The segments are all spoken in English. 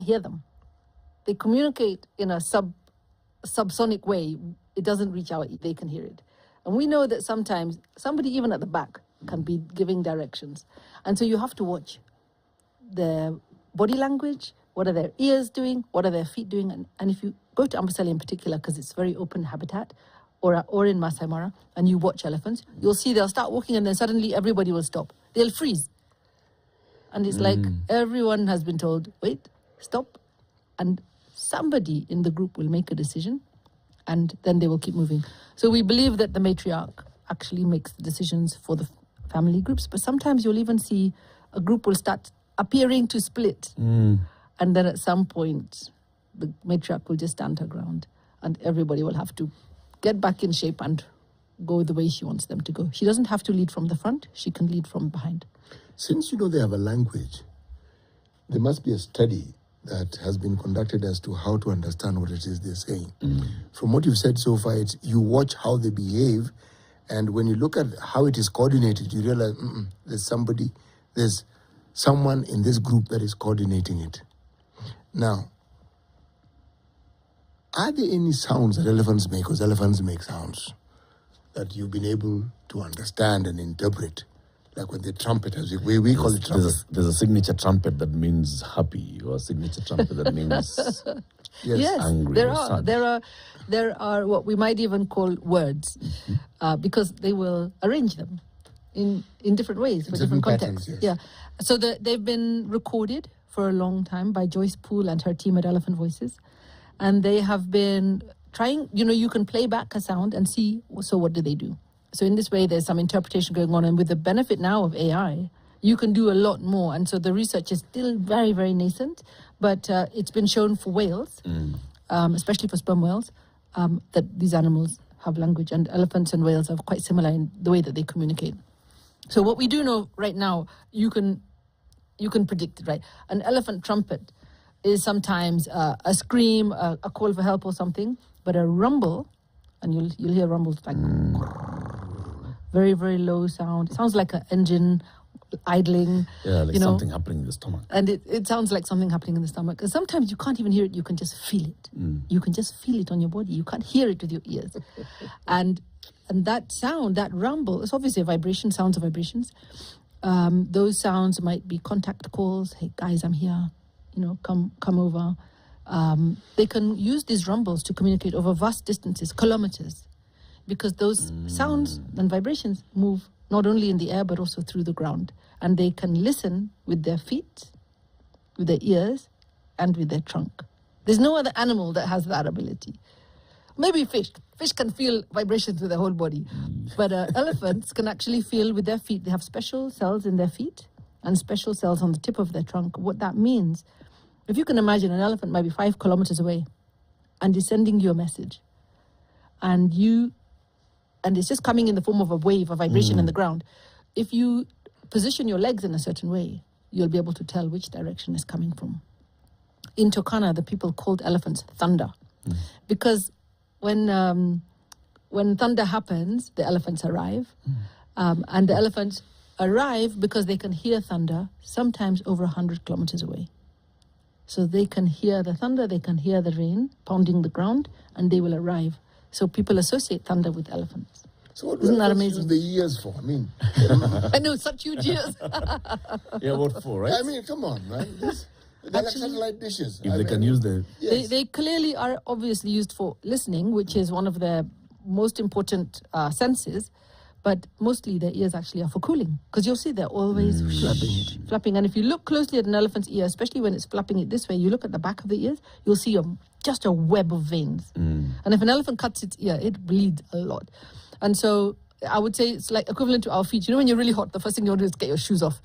hear them. They communicate in a subsonic way. It doesn't reach out, they can hear it. And we know that sometimes somebody even at the back can be giving directions. And so you have to watch their body language, what are their ears doing, what are their feet doing. And if you go to Amboseli in particular, because it's very open habitat, or in Masai Mara, and you watch elephants, you'll see they'll start walking and then suddenly everybody will stop. They'll freeze. And it's like everyone has been told, wait, stop. And somebody in the group will make a decision and then they will keep moving. So we believe that the matriarch actually makes the decisions for the family groups, but sometimes you'll even see a group will start appearing to split. And then at some point, the matriarch will just stand her ground and everybody will have to get back in shape and go the way she wants them to go. She doesn't have to lead from the front. She can lead from behind. Since you know they have a language, there must be a study that has been conducted as to how to understand what it is they're saying. From what you've said so far, it's you watch how they behave, and when you look at how it is coordinated, you realize there's someone in this group that is coordinating it. Now, are there any sounds that elephants make, because elephants make sounds, that you've been able to understand and interpret? Like when they trumpet, as we call it trumpet. There's a signature trumpet that means happy, or a signature trumpet that means angry. There are what we might even call words, because they will arrange them in different ways for different contexts. Patterns, yes. Yeah, so they've been recorded for a long time by Joyce Poole and her team at Elephant Voices, and they have been trying. You can play back a sound and see. So what do they do? So in this way, there's some interpretation going on. And with the benefit now of AI, you can do a lot more. And so the research is still very, very nascent. But it's been shown for whales, especially for sperm whales, that these animals have language. And elephants and whales are quite similar in the way that they communicate. So what we do know right now, you can predict it, right? An elephant trumpet is sometimes a scream, a call for help or something. But a rumble, and you'll hear rumbles like... very, very low sound. It sounds like an engine idling. Yeah, like something happening in the stomach. And it sounds like something happening in the stomach. And sometimes you can't even hear it, you can just feel it. You can just feel it on your body. You can't hear it with your ears. and that sound, that rumble, it's obviously a vibration, sounds are vibrations. Those sounds might be contact calls. Hey guys, I'm here. Come over. They can use these rumbles to communicate over vast distances, kilometers. Because those sounds and vibrations move not only in the air, but also through the ground. And they can listen with their feet, with their ears, and with their trunk. There's no other animal that has that ability. Maybe fish. Fish can feel vibrations with their whole body. But elephants can actually feel with their feet. They have special cells in their feet and special cells on the tip of their trunk. What that means, if you can imagine, an elephant might be 5 kilometers away and is sending you a message. And it's just coming in the form of a wave, a vibration in the ground. If you position your legs in a certain way, you'll be able to tell which direction it's coming from. In Turkana, the people called elephants thunder. Because when thunder happens, the elephants arrive. And the elephants arrive because they can hear thunder, sometimes over 100 kilometers away. So they can hear the thunder, they can hear the rain pounding the ground, and they will arrive. So people associate thunder with elephants. So what Isn't that amazing? Use the ears for? I mean, I know, such huge ears. Yeah, what for, right? I mean, come on, man. They're like satellite dishes. If they can use the... Yes. They clearly are obviously used for listening, which is one of their most important senses. But mostly their ears actually are for cooling. Because you'll see they're always flapping. And if you look closely at an elephant's ear, especially when it's flapping it this way, you look at the back of the ears, you'll see just a web of veins. And if an elephant cuts its ear, it bleeds a lot. And so I would say it's like equivalent to our feet. When you're really hot, the first thing you want to do is get your shoes off.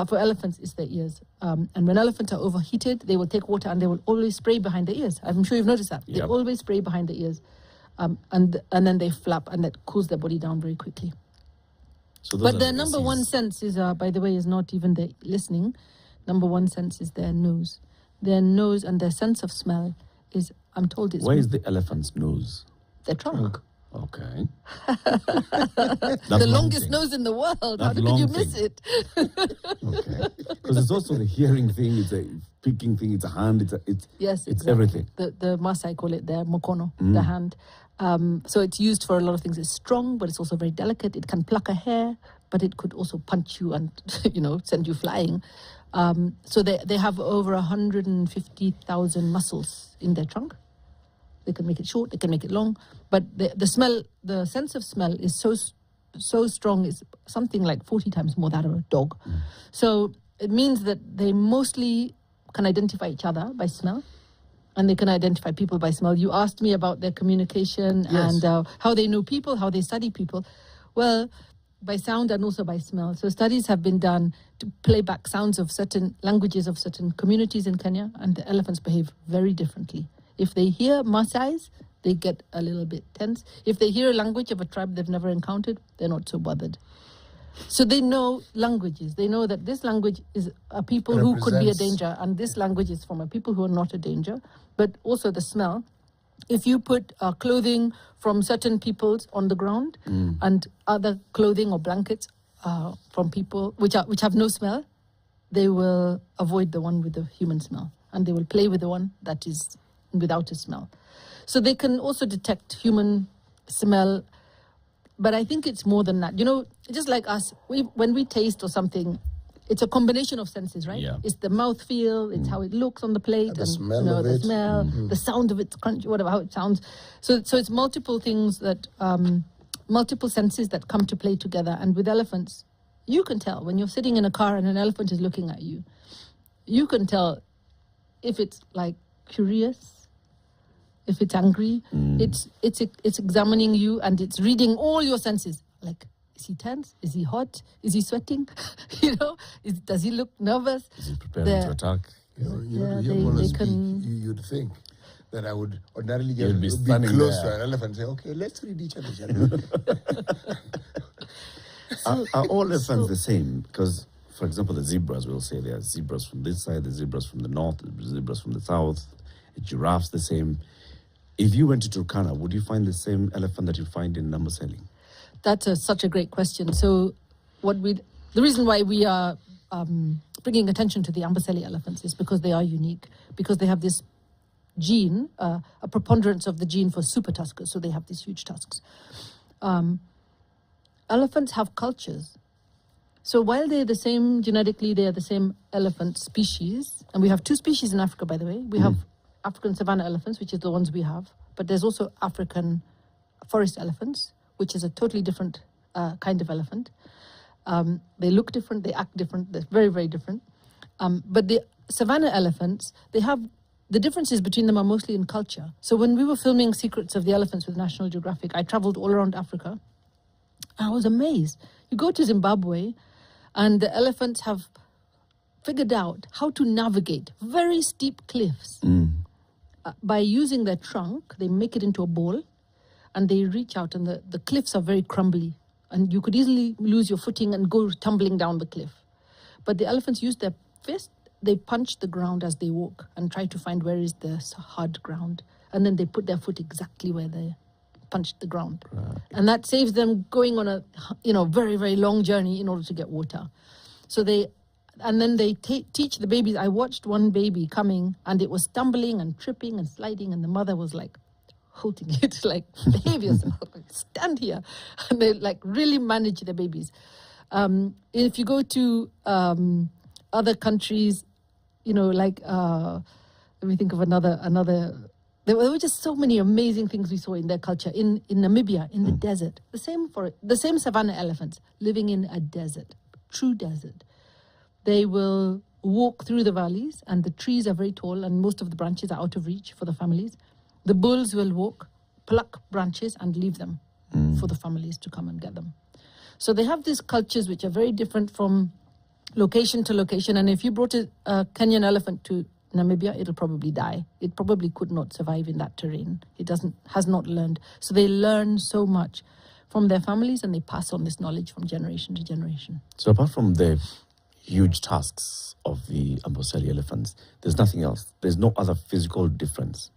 For elephants, it's their ears. And when elephants are overheated, they will take water and they will always spray behind the ears. I'm sure you've noticed that. Yep. They always spray behind the ears. And then they flap, and that cools their body down very quickly. But their number one sense is, by the way, is not even the listening. Number one sense is their nose. Their nose and their sense of smell is, I'm told it's... Where is the elephant's nose? Their trunk. Okay. The longest nose in the world. How could you miss it? Okay. Because it's also the hearing thing, it's a picking thing, it's a hand, it's exactly. everything. The Maasai call it their mokono, the hand. So it's used for a lot of things. It's strong, but it's also very delicate. It can pluck a hair, but it could also punch you and, send you flying. So they have over 150,000 muscles in their trunk. They can make it short, they can make it long, but the smell, the sense of smell is so strong. It's something like 40 times more that of a dog. So it means that they mostly can identify each other by smell, and they can identify people by smell. You asked me about their communication and how they know people, how they study people. Well, by sound and also by smell. So studies have been done to play back sounds of certain languages of certain communities in Kenya, and the elephants behave very differently. If they hear Maasai's, they get a little bit tense. If they hear a language of a tribe they've never encountered, they're not so bothered. So they know languages. They know that this language is a people who could be a danger, and this language is from a people who are not a danger. But also the smell. If you put clothing from certain peoples on the ground and other clothing or blankets from people which have no smell, they will avoid the one with the human smell, and they will play with the one that is without a smell. So they can also detect human smell, but I think it's more than that. Just like us, when we taste or something, it's a combination of senses, right? Yeah. It's the mouthfeel, it's how it looks on the plate, The smell of the it. smell, the sound of its crunchy, whatever, how it sounds. So it's multiple things that, multiple senses that come to play together. And with elephants, you can tell when you're sitting in a car and an elephant is looking at you. You can tell if it's like curious, if it's angry. It's examining you, and it's reading all your senses. Like, is he tense? Is he hot? Is he sweating? Does he look nervous? Is he preparing to attack? You'd think that I would ordinarily just be close to an elephant and say, okay, let's read each other. Are all elephants the same? Because, for example, the zebras, we'll say there are zebras from this side, the zebras from the north, the zebras from the south, the giraffes the same. If you went to Turkana, would you find the same elephant that you find in Amboseli? That's such a great question. So the reason why we are bringing attention to the Amboseli elephants is because they are unique, because they have this gene, a preponderance of the gene for super tuskers, so they have these huge tusks. Elephants have cultures. So while they're the same, genetically they are the same elephant species, and we have two species in Africa, by the way. We have African savannah elephants, which is the ones we have, but there's also African forest elephants, which is a totally different kind of elephant. They look different, they act different, they're very, very different. But the savannah elephants, the differences between them are mostly in culture. So when we were filming Secrets of the Elephants with National Geographic, I traveled all around Africa, and I was amazed. You go to Zimbabwe, and the elephants have figured out how to navigate very steep cliffs. By using their trunk, they make it into a ball, and they reach out, and the cliffs are very crumbly, and you could easily lose your footing and go tumbling down the cliff. But the elephants use their fist, they punch the ground as they walk and try to find where is the hard ground, and then they put their foot exactly where they punched the ground. Right. And that saves them going on a very, very long journey in order to get water. So they teach the babies. I watched one baby coming, and it was stumbling and tripping and sliding, and the mother was like holding it, like, behave yourself, stand here. And they like really manage the babies. If you go to other countries, let me think of another. There were just so many amazing things we saw in their culture. In Namibia, in the desert, the same savannah elephants living in a desert, true desert. They will walk through the valleys, and the trees are very tall, and most of the branches are out of reach for the families. The bulls will walk, pluck branches, and leave them for the families to come and get them. So they have these cultures which are very different from location to location. And if you brought a Kenyan elephant to Namibia, it'll probably die. It probably could not survive in that terrain. It has not learned. So they learn so much from their families, and they pass on this knowledge from generation to generation. So apart from the huge tusks of the Amboseli elephants, there's nothing else. There's no other physical difference.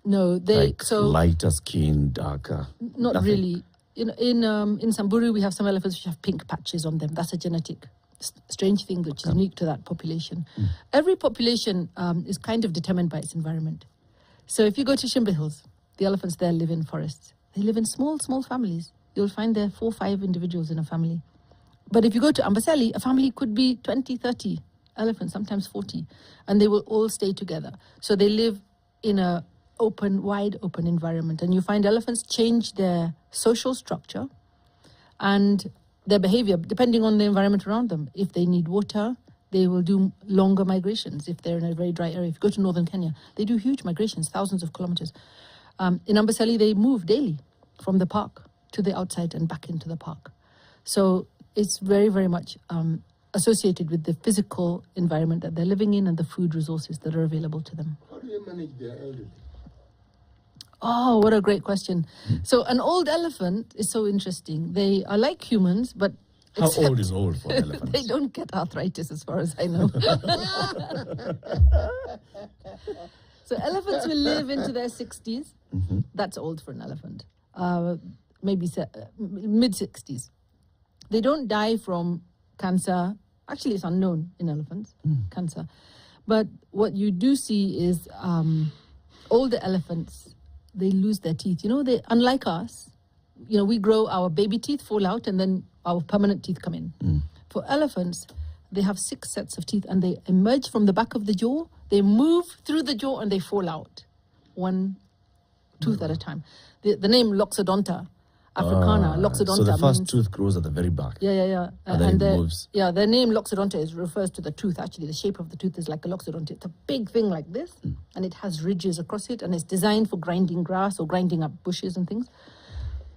No, Like lighter skin, darker? Not Nothing? really. In Samburu, we have some elephants which have pink patches on them. That's a genetic strange thing which is unique to that population. Every population is kind of determined by its environment. So if you go to Shimba Hills, the elephants there live in forests. They live in small families. You'll find there 4 or 5 individuals in a family. But if you go to Amboseli, a family could be 20, 30 elephants, sometimes 40, and they will all stay together. So they live in a wide open environment, and you find elephants change their social structure and their behavior depending on the environment around them. If they need water, they will do longer migrations. If they're in a very dry area, if you go to northern Kenya, they do huge migrations, thousands of kilometers. In Amboseli, they move daily from the park to the outside and back into the park. So it's very, very much associated with the physical environment that they're living in and the food resources that are available to them. How do you manage their elderly? Oh, what a great question. So an old elephant is so interesting. They are like humans, but How old is old for elephants? they don't get arthritis as far as I know. So elephants will live into their 60s. That's old for an elephant. Maybe mid-60s. They don't die from cancer. Actually, it's unknown in elephants, cancer. But what you do see is older elephants, they lose their teeth. They, unlike us, we grow, our baby teeth fall out and then our permanent teeth come in. For elephants, they have 6 sets of teeth and they emerge from the back of the jaw. They move through the jaw and they fall out, one tooth at a time. The name Loxodonta Africana, Loxodonta. So the first means, tooth grows at the very back. Yeah. And then it moves. Yeah, the name Loxodonta refers to the tooth. Actually, the shape of the tooth is like a loxodonta. It's a big thing like this, and it has ridges across it, and it's designed for grinding grass or grinding up bushes and things.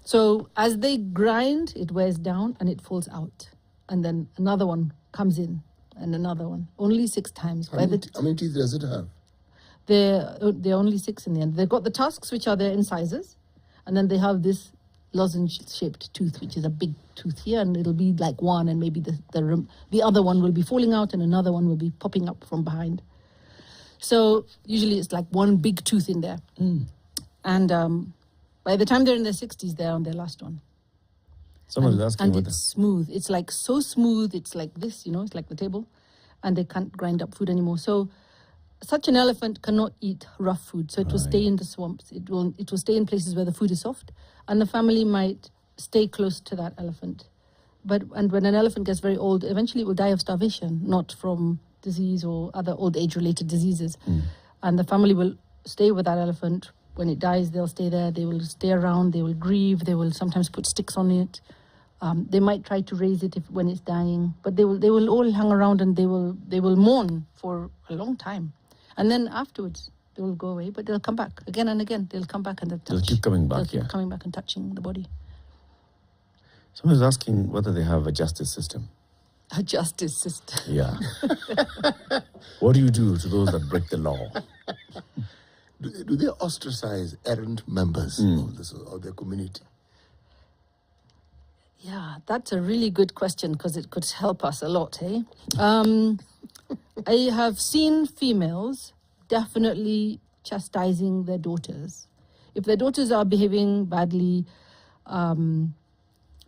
So as they grind, it wears down and it falls out. And then another one comes in, and another one. Only 6 times. How many teeth does it have? They're only 6 in the end. They've got the tusks, which are their incisors, and then they have this lozenge-shaped tooth, which is a big tooth here, and it'll be like one, and maybe the other one will be falling out, and another one will be popping up from behind. So usually it's like one big tooth in there. And by the time they're in their 60s, they're on their last one. Someone is asking and what it's smooth. It's like so smooth. It's like this, it's like the table, and they can't grind up food anymore. So such an elephant cannot eat rough food. So it will stay in the swamps. It will stay in places where the food is soft, and the family might stay close to that elephant. And when an elephant gets very old, eventually it will die of starvation, not from disease or other old age-related diseases. And the family will stay with that elephant. When it dies, they'll stay there. They will stay around. They will grieve. They will sometimes put sticks on it. They might try to raise it when it's dying, but they will all hang around and they will mourn for a long time. And then afterwards, they will go away, but they'll come back again and again. They'll come back and they'll keep coming back. They'll keep coming back and touching the body. Someone is asking whether they have a justice system. A justice system. Yeah. What do you do to those that break the law? Do they ostracize errant members of their community? Yeah, that's a really good question because it could help us a lot, hey? I have seen females definitely chastising their daughters. If their daughters are behaving badly,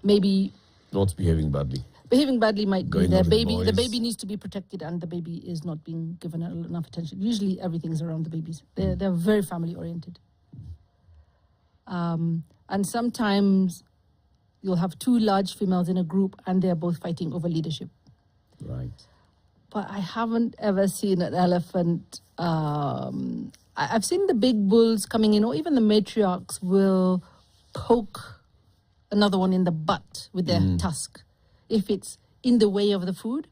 maybe... What's behaving badly? Behaving badly might be their baby. The boys. baby needs to be protected and the baby is not being given enough attention. Usually everything's around the babies. They're very family-oriented. And sometimes you'll have 2 large females in a group and they're both fighting over leadership. Right. But I haven't ever seen an elephant. I've seen the big bulls coming in, or even the matriarchs will poke another one in the butt with their tusk if it's in the way of the food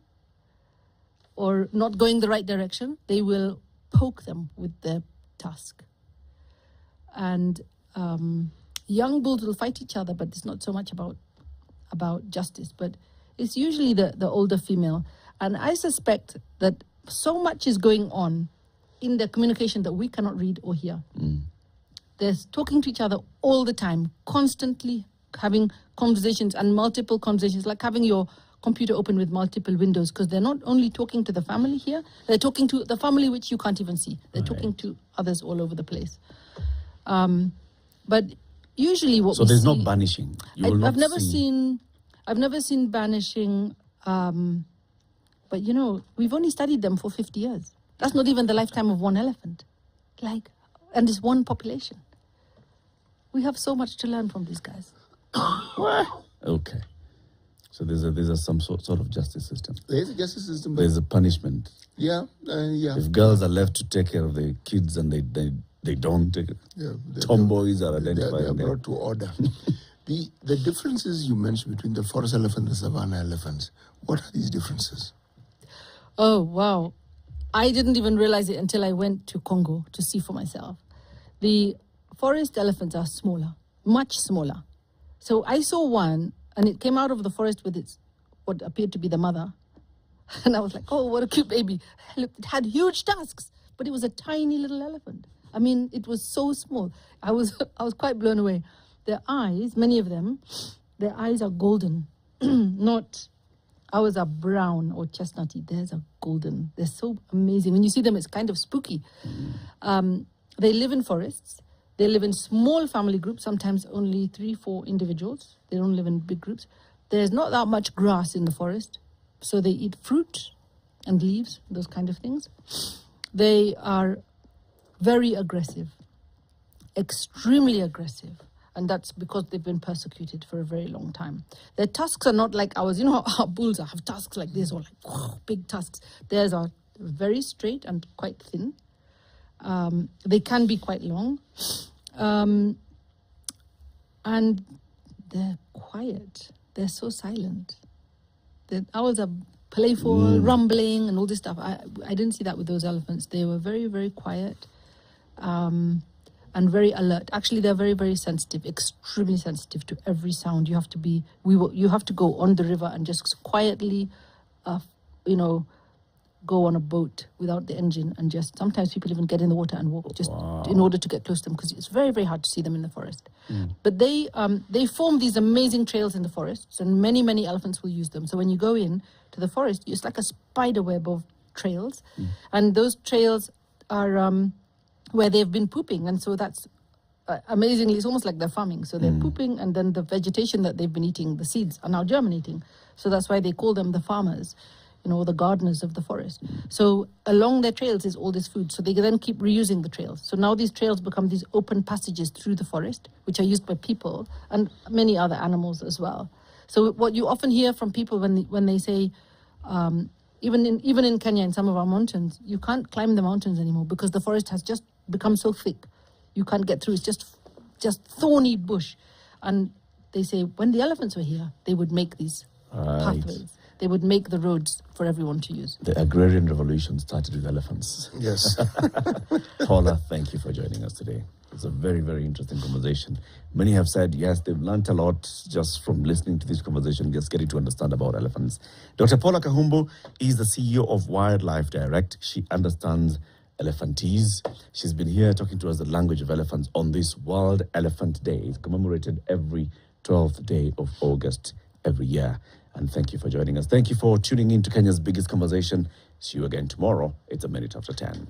or not going the right direction. They will poke them with their tusk. And young bulls will fight each other, but it's not so much about justice. But it's usually the older female. And I suspect that so much is going on in their communication that we cannot read or hear. They're talking to each other all the time, constantly having conversations and multiple conversations, like having your computer open with multiple windows, because they're not only talking to the family here, they're talking to the family which you can't even see. They're talking to others all over the place. But usually what So we there's no see- banishing. You will I've not never see. seen banishing, but you know, we've only studied them for 50 years. That's not even the lifetime of one elephant. And it's one population. We have so much to learn from these guys. Okay. So there's a some sort of justice system. There is a justice system. But There's a punishment. yeah. If girls are left to take care of the kids and they don't take it, Yeah, tomboys are they identified. are there. brought to order. The differences you mentioned between the forest elephant and the savannah elephants, what are these differences? Oh, wow. I didn't even realize it until I went to Congo to see for myself. The forest elephants are smaller, much smaller. So I saw one, and it came out of the forest with what appeared to be the mother. And I was like, oh, what a cute baby. Look, it had huge tusks, but it was a tiny little elephant. I mean, it was so small. I was quite blown away. Their eyes, many of them, their eyes are golden, not... Ours are brown or chestnutty. Theirs are golden. They're so amazing. When you see them, it's kind of spooky. They live in forests. They live in small family groups, sometimes only 3-4 individuals. They don't live in big groups. There's not that much grass in the forest, so they eat fruit and leaves, those kind of things. They are very aggressive, extremely aggressive. And that's because they've been persecuted for a very long time. Their tusks are not like ours. You know how our bulls have tusks like this, or like big tusks. Theirs are very straight and quite thin. They can be quite long. And they're quiet. They're so silent. Ours are playful, rumbling, and all this stuff. I didn't see that with those elephants. They were very, very quiet. And very alert. Actually, they're very, very sensitive, extremely sensitive to every sound. You have to go on the river and just quietly, go on a boat without the engine, and just sometimes people even get in the water and walk just in order to get close to them, because it's very, very hard to see them in the forest. But they form these amazing trails in the forests, and many, many elephants will use them. So when you go in to the forest, it's like a spider web of trails, and those trails are where they've been pooping, and so that's amazingly, it's almost like they're farming. So they're pooping, and then the vegetation that they've been eating, the seeds, are now germinating. So that's why they call them the farmers, the gardeners of the forest. So along their trails is all this food. So they then keep reusing the trails. So now these trails become these open passages through the forest, which are used by people and many other animals as well. So what you often hear from people when they say, even in Kenya, in some of our mountains, you can't climb the mountains anymore because the forest has just become so thick. You can't get through. It's just thorny bush. And they say when the elephants were here, they would make these pathways. They would make the roads for everyone to use. The agrarian revolution started with elephants. Yes. Paula, thank you for joining us today. It's a very, very interesting conversation. Many have said, yes, they've learned a lot just from listening to this conversation, just getting to understand about elephants. Dr. Paula Kahumbo is the CEO of Wildlife Direct. She understands elephantese. She's been here talking to us the language of elephants on this World Elephant Day. It's commemorated every 12th day of August every year. And thank you for joining us. Thank you for tuning in to Kenya's biggest conversation. See you again tomorrow. It's a minute after 10.